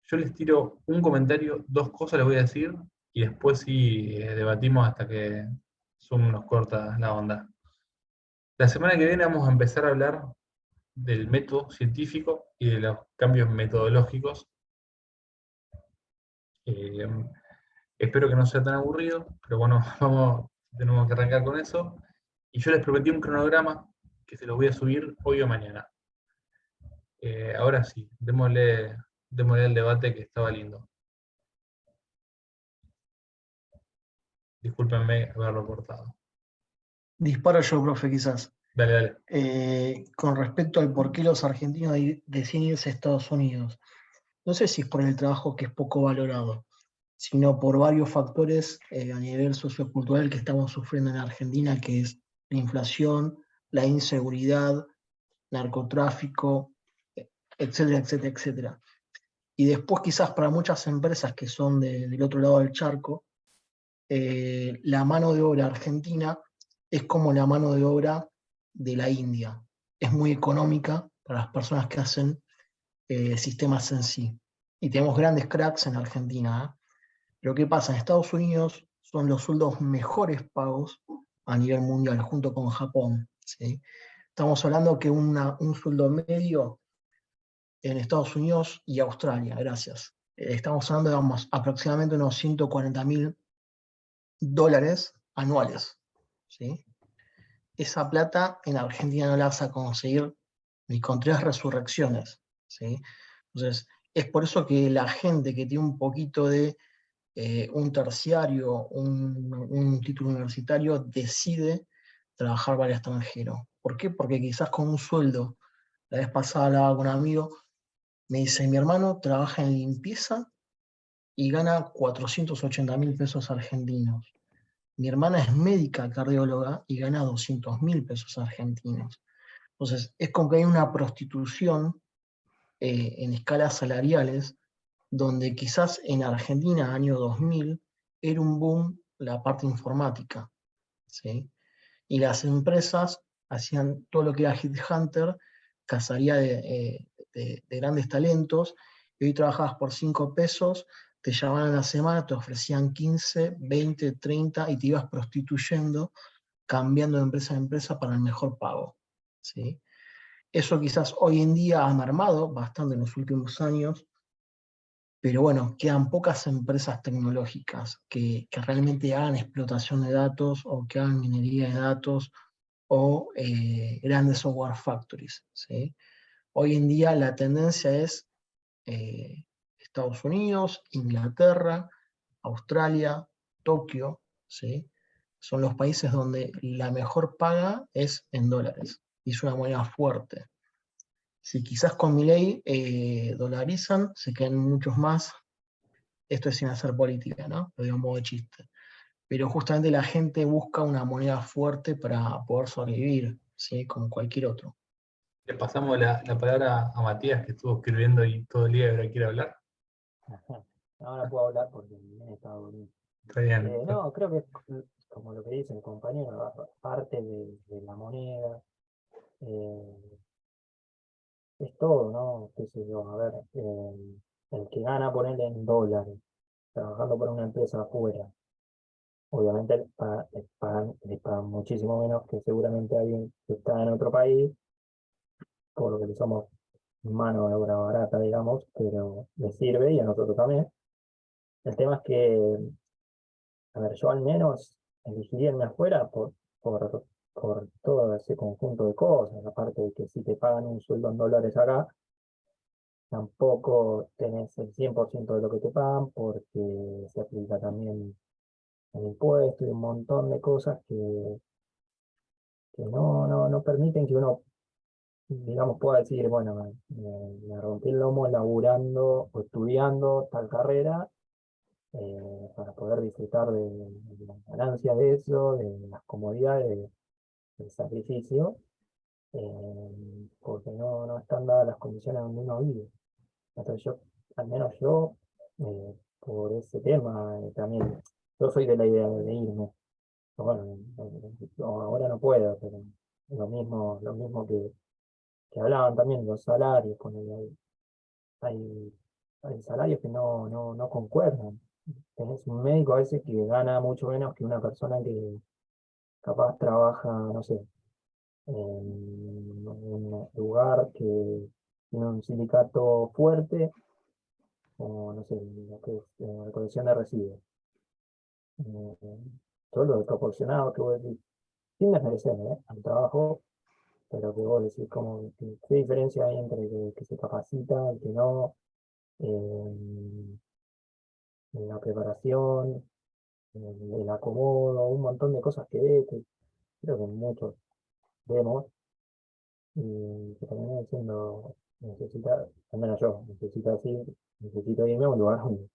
Yo les tiro un comentario, dos cosas les voy a decir, y después sí debatimos hasta que Zoom nos corta la onda. La semana que viene vamos a empezar a hablar del método científico y de los cambios metodológicos. Eh, Espero que no sea tan aburrido, pero bueno, tenemos que arrancar con eso. Y yo les prometí un cronograma que se los voy a subir hoy o mañana. Ahora sí, démosle al debate que estaba lindo. Discúlpenme haberlo cortado. Disparo yo, profe, quizás. Dale, dale. Con respecto al por qué los argentinos deciden irse a Estados Unidos. No sé si es por el trabajo que es poco valorado, sino por varios factores a nivel sociocultural que estamos sufriendo en Argentina, que es la inflación, la inseguridad, narcotráfico, etcétera, etcétera, etcétera. Y después quizás para muchas empresas que son del otro lado del charco, la mano de obra argentina es como la mano de obra de la India. Es muy económica para las personas que hacen sistemas en sí. Y tenemos grandes cracks en Argentina. Pero ¿qué pasa? En Estados Unidos son los sueldos mejores pagos a nivel mundial, junto con Japón. ¿Sí? Estamos hablando que un sueldo medio en Estados Unidos y Australia, gracias. Estamos hablando de aproximadamente unos $140.000 anuales. ¿Sí? Esa plata en Argentina no la vas a conseguir ni con 3 resurrecciones. ¿Sí? Entonces, es por eso que la gente que tiene un poquito de un terciario, un título universitario, decide trabajar para el extranjero. ¿Por qué? Porque quizás con un sueldo, la vez pasada hablaba con un amigo, me dice, mi hermano trabaja en limpieza y gana 480.000 pesos argentinos. Mi hermana es médica cardióloga y gana 200.000 pesos argentinos. Entonces, es como que hay una prostitución en escalas salariales, donde quizás en Argentina, año 2000, era un boom la parte informática. ¿Sí? Y las empresas hacían todo lo que era Headhunter, cazaría de grandes talentos, y hoy trabajabas por 5 pesos, te llamaban a la semana, te ofrecían 15, 20, 30 y te ibas prostituyendo, cambiando de empresa a empresa para el mejor pago. ¿Sí? Eso quizás hoy en día ha mermado bastante en los últimos años, pero bueno, quedan pocas empresas tecnológicas que realmente hagan explotación de datos o que hagan minería de datos o grandes software factories. ¿Sí? Hoy en día la tendencia es Estados Unidos, Inglaterra, Australia, Tokio, ¿sí? Son los países donde la mejor paga es en dólares y es una moneda fuerte. Si quizás con mi ley dolarizan, se quedan muchos más. Esto es sin hacer política, ¿no? Lo digo en modo de chiste. Pero justamente la gente busca una moneda fuerte para poder sobrevivir, ¿sí? Como cualquier otro. Le pasamos la palabra a Matías, que estuvo escribiendo y todo el día y ahora quiere hablar. Ahora puedo hablar porque he estado durmiendo. Está bien. No, creo que es como lo que dice el compañero, parte de la moneda, es todo, ¿no? Qué sé yo, a ver, el que gana ponerle en dólares, trabajando para una empresa afuera, obviamente le pagan muchísimo menos que seguramente alguien que está en otro país, por lo que le somos mano de obra barata, digamos, pero le sirve y a nosotros también. El tema es que, a ver, yo al menos elegiría irme afuera por por todo ese conjunto de cosas, aparte de que si te pagan un sueldo en dólares acá, tampoco tenés el 100% de lo que te pagan porque se aplica también el impuesto y un montón de cosas que no permiten que uno, digamos, pueda decir, bueno, me rompí el lomo laburando o estudiando tal carrera para poder disfrutar de las ganancias de eso, de las comodidades del sacrificio, porque no están dadas las condiciones donde uno vive. Entonces yo, al menos yo, por ese tema, también, yo soy de la idea de irme. Bueno, ahora no puedo, pero lo mismo que hablaban también, los salarios, hay, hay salarios que no concuerdan. Tenés un médico a veces que gana mucho menos que una persona que capaz trabaja, no sé, en un lugar que tiene un sindicato fuerte, o no sé, lo que es recolección de residuos. Todo lo desproporcionado que vos decís, sin desmerecer, al trabajo, pero que vos decís como, ¿qué diferencia hay entre el que se capacita, el que no, en la preparación, el acomodo, un montón de cosas que creo que muchos vemos y que terminan diciendo, necesita, al menos yo, necesito irme a un lugar donde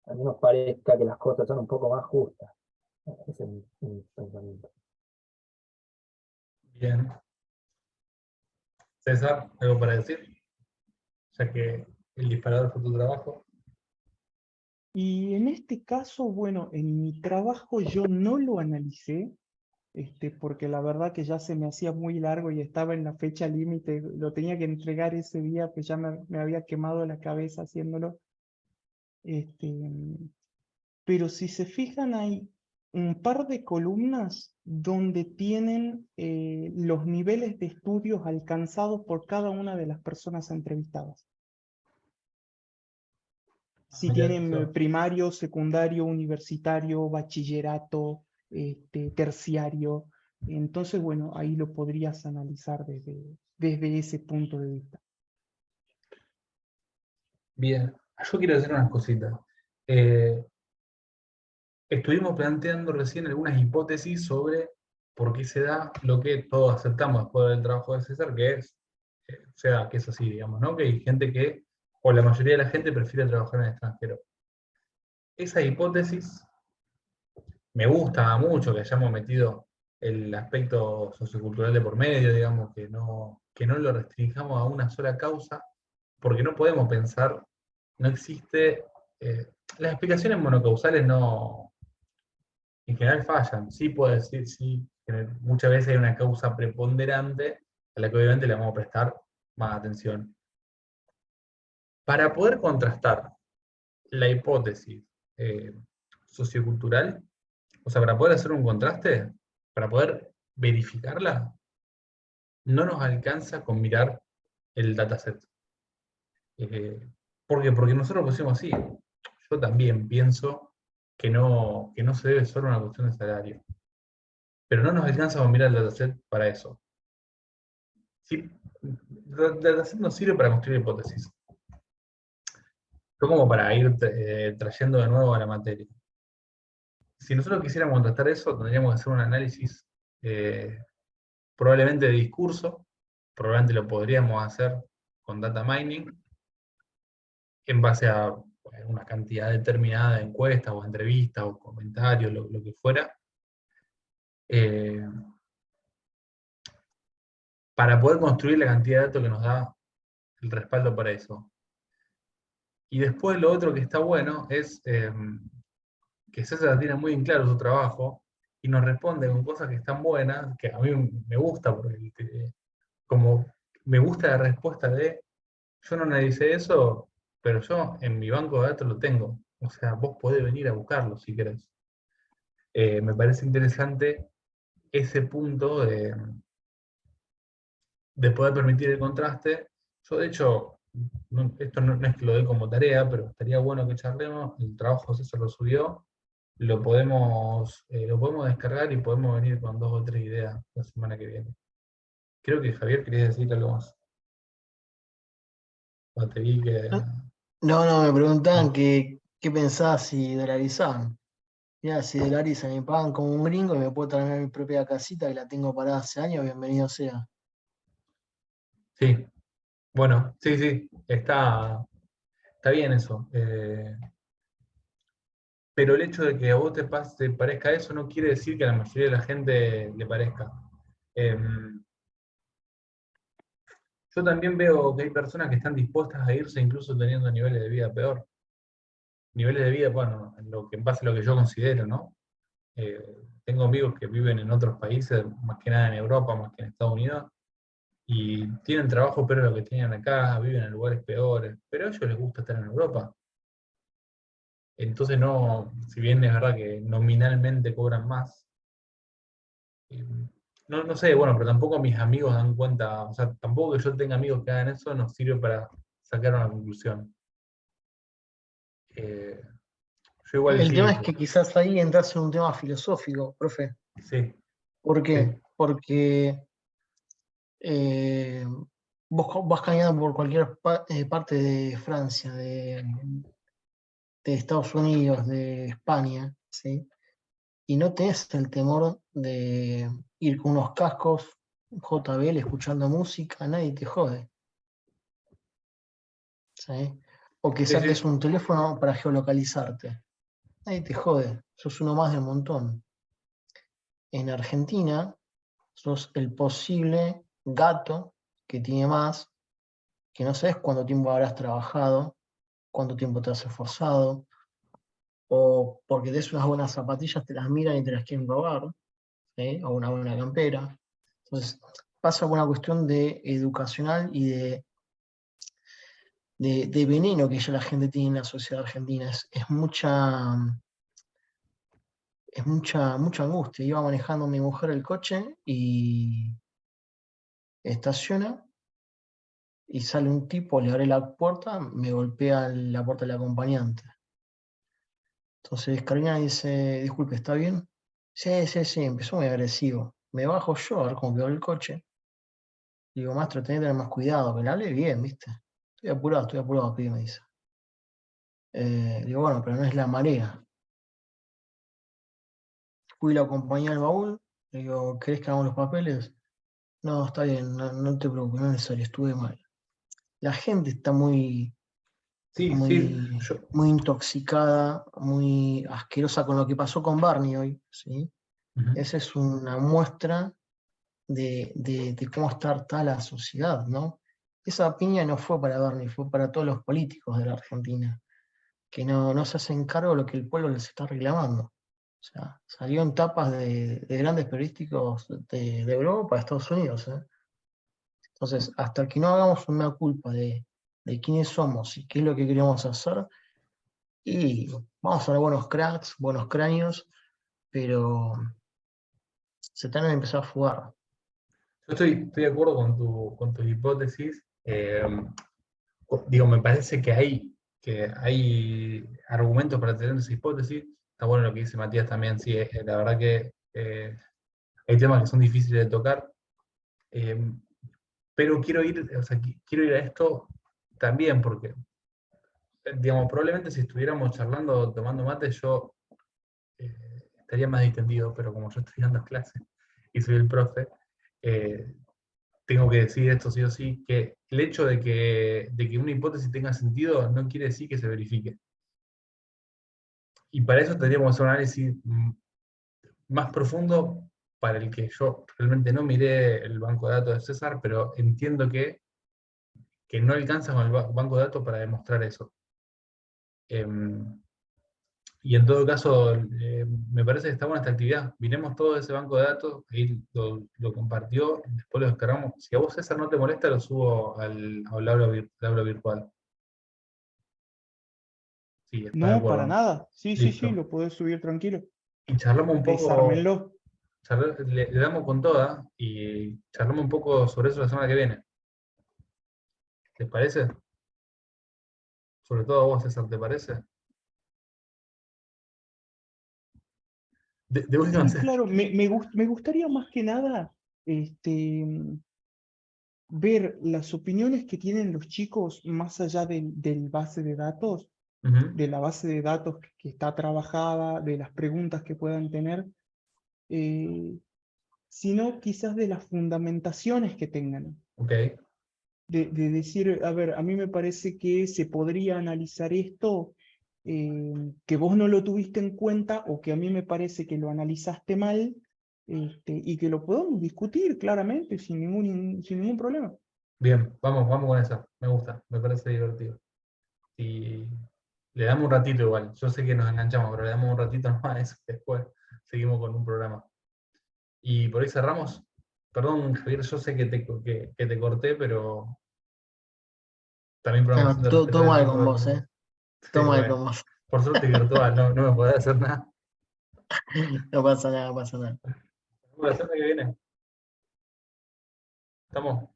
al menos parezca que las cosas son un poco más justas. Ese es mi pensamiento. Bien. César, ¿algo para decir? Ya que el disparador fue tu trabajo. Y en este caso, bueno, en mi trabajo yo no lo analicé, porque la verdad que ya se me hacía muy largo y estaba en la fecha límite, lo tenía que entregar ese día, pues ya me había quemado la cabeza haciéndolo. Este, pero si se fijan, hay un par de columnas donde tienen los niveles de estudios alcanzados por cada una de las personas entrevistadas. Si Mirá, tienen primario, secundario, universitario, bachillerato, terciario. Entonces, bueno, ahí lo podrías analizar desde ese punto de vista. bien, yo quiero decir unas cositas. Eh, Estuvimos planteando recién algunas hipótesis sobre por qué se da lo que todos aceptamos después del trabajo de César, que es, o sea, que es así, digamos, ¿no? Que hay gente que, o la mayoría de la gente prefiere trabajar en el extranjero. Esa hipótesis me gusta mucho que hayamos metido el aspecto sociocultural de por medio, digamos, que no lo restringamos a una sola causa, porque no podemos pensar, no existe, las explicaciones monocausales no, en general fallan. Sí puedo decir, sí, que muchas veces hay una causa preponderante a la que obviamente le vamos a prestar más atención. Para poder contrastar la hipótesis sociocultural, o sea, para poder hacer un contraste, para poder verificarla, no nos alcanza con mirar el dataset. ¿Por qué? Porque nosotros pusimos así. Yo también pienso que no se debe solo a una cuestión de salario. Pero no nos alcanza con mirar el dataset para eso. Sí, el dataset nos sirve para construir hipótesis. Yo como para ir trayendo de nuevo a la materia. Si nosotros quisiéramos contrastar eso, tendríamos que hacer un análisis probablemente de discurso, probablemente lo podríamos hacer con data mining, en base a una cantidad determinada de encuestas o entrevistas o comentarios, lo que fuera, para poder construir la cantidad de datos que nos da el respaldo para eso. Y después lo otro que está bueno es que César tiene muy en claro su trabajo y nos responde con cosas que están buenas, que a mí me gusta, porque como me gusta la respuesta de, yo no analicé eso, pero yo en mi banco de datos lo tengo. O sea, vos podés venir a buscarlo si querés. Me parece interesante ese punto de poder permitir el contraste. Yo, de hecho, esto no es que lo dé como tarea, pero estaría bueno que charlemos. El trabajo César lo subió. lo podemos descargar y podemos venir con 2 o 3 ideas la semana que viene. Creo que Javier quería decir algo más. O te vi que... No, me preguntaban no. qué pensaba si dolarizaban. Mira, si dolarizan y me pagan como un gringo y me puedo traer mi propia casita que la tengo parada hace años, bienvenido sea. Sí, bueno, sí, sí, está bien eso. Pero el hecho de que a vos te parezca eso no quiere decir que a la mayoría de la gente le parezca. Em, yo también veo que hay personas que están dispuestas a irse incluso teniendo niveles de vida peor. Niveles de vida, bueno, en base a lo que yo considero, ¿no? Eh, tengo amigos que viven en otros países, más que nada en Europa, más que en Estados Unidos, y tienen trabajo pero lo que tienen acá, viven en lugares peores, pero a ellos les gusta estar en Europa. Entonces no, si bien es verdad que nominalmente cobran más, eh, no sé, bueno, pero tampoco mis amigos dan cuenta, o sea, tampoco que yo tenga amigos que hagan eso nos sirve para sacar una conclusión. Eh, yo igual El tema sí, es que quizás ahí entras en un tema filosófico, profe. sí, ¿Por sí. qué? Porque eh, vos vas caminando por cualquier parte de Francia, de Estados Unidos, de España, ¿sí? Y no tenés el temor de ir con unos cascos JBL escuchando música, nadie te jode, ¿sí? O que Sí, saques sí. un teléfono para geolocalizarte, nadie te jode, sos uno más del montón. En Argentina, sos el posible gato que tiene más, que no sabes cuánto tiempo habrás trabajado, cuánto tiempo te has esforzado, o porque des unas buenas zapatillas, te las miran y te las quieren robar, ¿sí? O una buena campera. Entonces, pasa por una cuestión de educacional y de veneno que ya la gente tiene en la sociedad argentina. Mucha angustia. Iba manejando mi mujer el coche y estaciona y sale un tipo, le abre la puerta, me golpea la puerta del acompañante. Entonces Carolina dice, disculpe, ¿está bien? Sí, sí, sí, empezó muy agresivo. Me bajo yo a ver cómo quedó el coche. Digo, maestro, tenés que tener más cuidado, que le hable bien, ¿viste? Estoy apurado, pibe, me dice. Digo, bueno, pero no es la marea. Fui y lo acompañé al baúl, le digo, ¿querés que hagamos los papeles? No, está bien, no te preocupes, no es necesario, estuve mal. La gente está Sí, sí, muy intoxicada, muy asquerosa con lo que pasó con Barney hoy, ¿sí? ujú. Esa es una muestra de cómo está harta la sociedad, ¿no? Esa piña no fue para Barney, fue para todos los políticos de la Argentina, que no se hacen cargo de lo que el pueblo les está reclamando. O sea, salió en tapas de grandes periodísticos de Europa, de Estados Unidos, ¿eh? Entonces, hasta que no hagamos una culpa de quiénes somos y qué es lo que queremos hacer, y vamos a ser buenos cracks, buenos cráneos, pero se tienen que empezar a fugar. Yo estoy de acuerdo con tu hipótesis. Digo, me parece que hay argumentos para tener esa hipótesis. Está bueno lo que dice Matías también, sí, la verdad que hay temas que son difíciles de tocar, eh, pero o sea, quiero ir a esto también porque, digamos, probablemente si estuviéramos charlando, tomando mate, yo estaría más distendido, pero como yo estoy dando clases y soy el profe, eh, tengo que decir esto sí o sí, que el hecho de que una hipótesis tenga sentido no quiere decir que se verifique. Y para eso tendríamos que hacer un análisis más profundo para el que yo realmente no miré el banco de datos de César, pero entiendo que no alcanza con el banco de datos para demostrar eso. Em, y en todo caso, me parece que está buena esta actividad. Miremos todo ese banco de datos, ahí lo compartió, después lo descargamos. Si a vos, César, no te molesta, lo subo al aula virtual. Sí, está de No, para acuerdo. nada. Sí, sí, sí, Listo. lo podés subir tranquilo. Y charlamos un poco, Desármenlo. le damos con toda y charlamos un poco sobre eso la semana que viene. ¿Les parece? Sobre todo a vos, César, ¿te parece? de última, Sí, claro, me gustaría más que nada ver las opiniones que tienen los chicos más allá del base de datos, Ujú, de la base de datos que está trabajada, de las preguntas que puedan tener, eh, sino quizás de las fundamentaciones que tengan. ok, De decir, a ver, a mí me parece que se podría analizar esto, que vos no lo tuviste en cuenta o que a mí me parece que lo analizaste mal, y que lo podamos discutir claramente sin ningún problema. bien, vamos con eso, me gusta, me parece divertido. Y le damos un ratito igual, yo sé que nos enganchamos, pero le damos un ratito nomás, después seguimos con un programa. Y por ahí cerramos. Perdón, Javier, yo sé que te corté, pero también por una No, cuestión de respetar todo el mal tiempo con de vos, algunos. todo Sí, mal bueno, con vos. por suerte virtual, no me podés hacer nada. No pasa nada, no pasa nada. La semana que viene, estamos.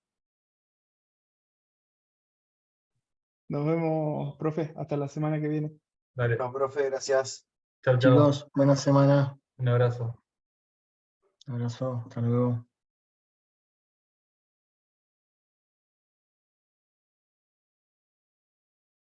Nos vemos, profe, hasta la semana que viene. Dale, No, profe, gracias. chau, chau. Chicos, buena semana. Un abrazo. Abrazo, hasta luego.